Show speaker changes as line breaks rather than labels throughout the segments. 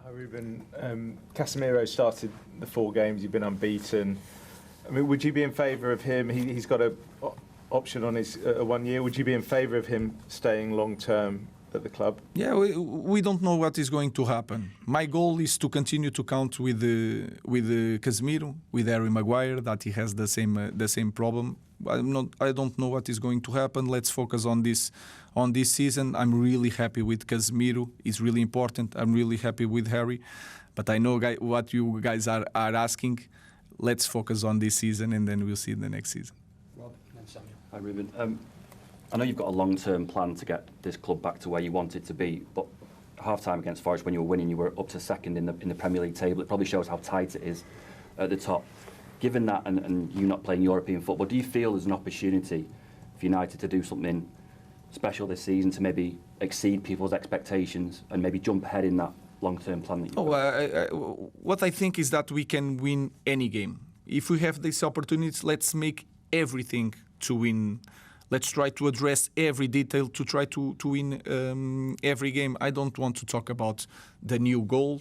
Hi Ruben. Casemiro started the 4 games. You've been unbeaten. I mean, would you be in favour of him? He's got a option on his 1 year. Would you be in favour of him staying long term at the club?
Yeah, we don't know what is going to happen. My goal is to continue to count with Casemiro, with Harry Maguire, that he has the same problem. I don't know what is going to happen. Let's focus on this season. I'm really happy with Casemiro. It's really important. I'm really happy with Harry. But I know what you guys are asking. Let's focus on this season and then we'll see the next season.
Rob and Samuel.
Hi Ruben. I know you've got a long-term plan to get this club back to where you want it to be, but half-time against Forest, when you were winning, you were up to second in the Premier League table. It probably shows how tight it is at the top. Given that and you not playing European football, do you feel there's an opportunity for United to do something special this season to maybe exceed people's expectations and maybe jump ahead in that long-term plan that you've got?
What I think is that we can win any game. If we have these opportunities, let's make everything to win. Let's try to address every detail to try to win every game. I don't want to talk about the new goal.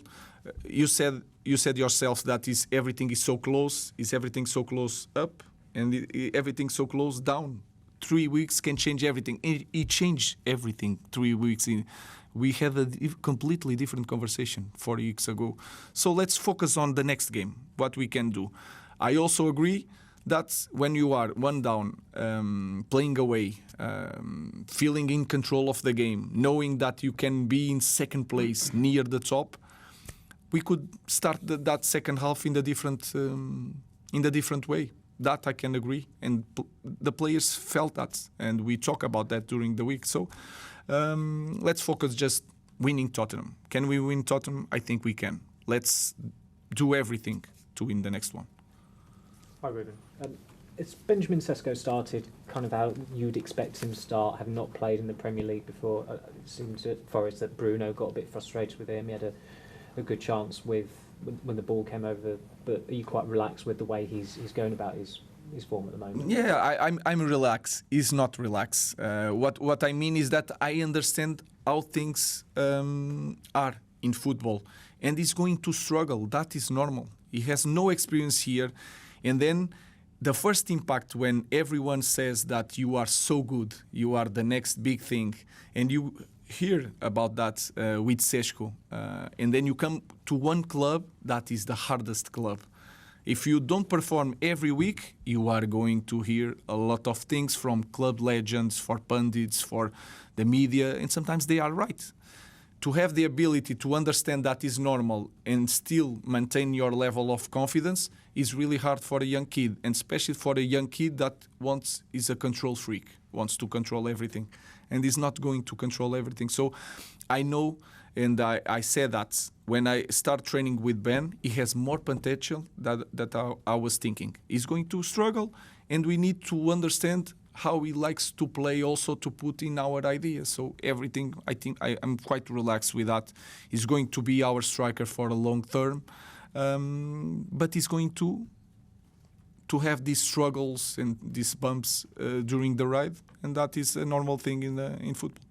You said yourself that everything is so close. Is everything so close up and everything so close down? 3 weeks can change everything. It changed everything 3 weeks in. We had a completely different conversation 4 weeks ago. So let's focus on the next game, what we can do. I also agree that when you are 1 down, playing away, feeling in control of the game, knowing that you can be in second place near the top, we could start that second half in the different way. That I can agree, and the players felt that, and we talk about that during the week. So let's focus just winning Tottenham. Can we win Tottenham? I think we can. Let's do everything to win the next one.
Hi Ruben. It's Benjamin Sesko started kind of how you'd expect him to start, having not played in the Premier League before. It seems at Forest that Bruno got a bit frustrated with him. He had a good chance when the ball came over, but are you quite relaxed with the way he's going about his form at the moment?
Yeah, I'm relaxed. He's not relaxed. What I mean is that I understand how things are in football, and he's going to struggle. That is normal. He has no experience here, and then the first impact when everyone says that you are so good, you are the next big thing, and you hear about that with Šeško, and then you come to one club that is the hardest club. If you don't perform every week, you are going to hear a lot of things from club legends, for pundits, for the media, and sometimes they are right. To have the ability to understand that is normal and still maintain your level of confidence is really hard for a young kid, and especially for a young kid that is a control freak, wants to control everything, and is not going to control everything. So I know, and I said that when I start training with Ben, he has more potential than I was thinking. He's going to struggle, and we need to understand how he likes to play also to put in our ideas. So everything, I think I'm quite relaxed with that. He's going to be our striker for a long term, but he's going to have these struggles and these bumps during the ride, and that is a normal thing in football.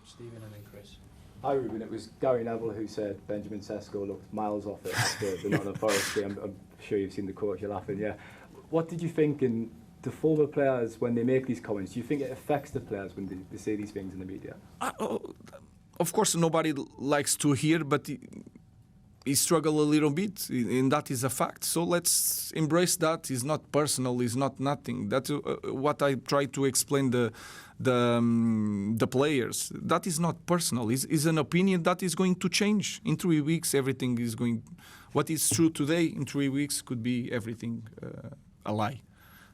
Stephen and then Chris.
Hi Ruben, it was Gary Neville who said Benjamin Sesko looked miles off it after the Nottingham Forest game. I'm sure you've seen the quote, you're laughing, yeah. What did you think in the former players, when they make these comments, do you think it affects the players when they say these things in the media?
Of course, nobody likes to hear, but he struggled a little bit, and that is a fact. So let's embrace that. It's not personal. It's not nothing. That's what I try to explain the players. That is not personal. It's an opinion that is going to change in 3 weeks. Everything is going. What is true today in 3 weeks could be everything a lie.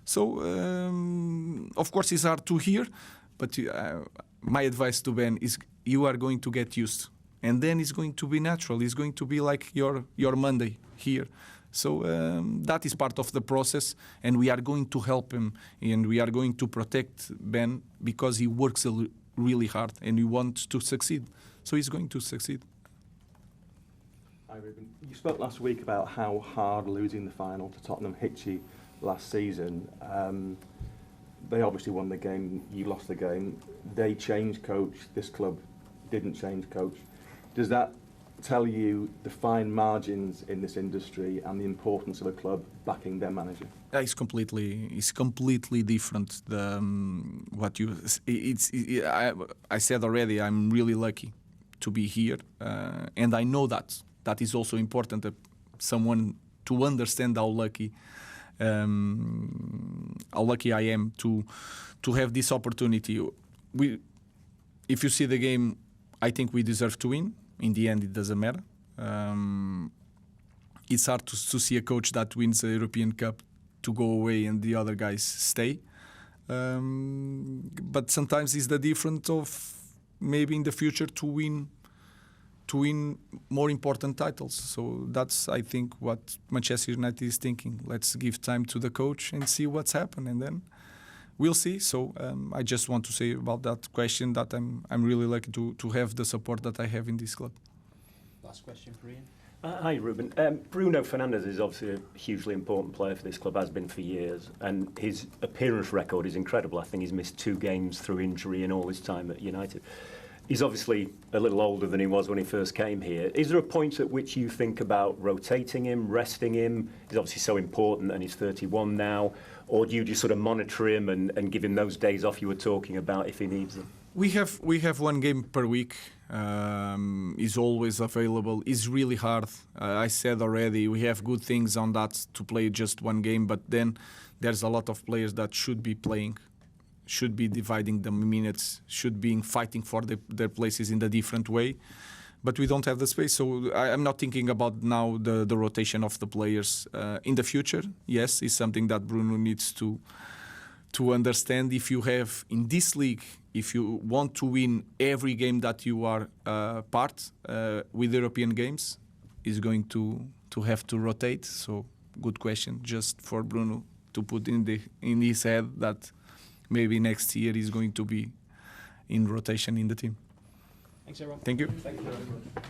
So, of course, it's hard to hear, but my advice to Ben is you are going to get used. And then it's going to be natural. It's going to be like your Monday here. So that is part of the process, and we are going to help him, and we are going to protect Ben because he works really hard and he wants to succeed. So he's going to succeed.
Hi, Ruben. You spoke last week about how hard losing the final to Tottenham hit you last season. They obviously won the game, you lost the game. They changed coach, this club didn't change coach. Does that tell you the fine margins in this industry and the importance of a club backing their manager?
It's completely different. I said already, I'm really lucky to be here, and I know that is also important. Someone to understand how lucky I am to have this opportunity. If you see the game, I think we deserve to win. In the end, it doesn't matter. It's hard to see a coach that wins the European Cup to go away and the other guys stay. But sometimes it's the difference of maybe in the future to win more important titles. So that's, I think, what Manchester United is thinking. Let's give time to the coach and see what's happened, and then we'll see. So I just want to say about that question that I'm really lucky to have the support that I have in this club.
Last question for Ian.
Hi, Ruben. Bruno Fernandes is obviously a hugely important player for this club, has been for years, and his appearance record is incredible. I think he's missed 2 games through injury in all his time at United. He's obviously a little older than he was when he first came here. Is there a point at which you think about rotating him, resting him? He's obviously so important and he's 31 now. Or do you just sort of monitor him and give him those days off you were talking about if he needs them?
We have 1 game per week. He's always available. It's really hard. I said already, we have good things on that to play just 1 game, but then there's a lot of players that should be playing, should be dividing the minutes, should be fighting for their places in a different way. But we don't have the space, so I'm not thinking about now the rotation of the players. In the future, yes, it's something that Bruno needs to understand. If you have, in this league, if you want to win every game that you are part with European games, is going to have to rotate. So good question, just for Bruno to put in his head that maybe next year he's going to be in rotation in the team.
Thanks, everyone.
Thank you.
Thank you very much.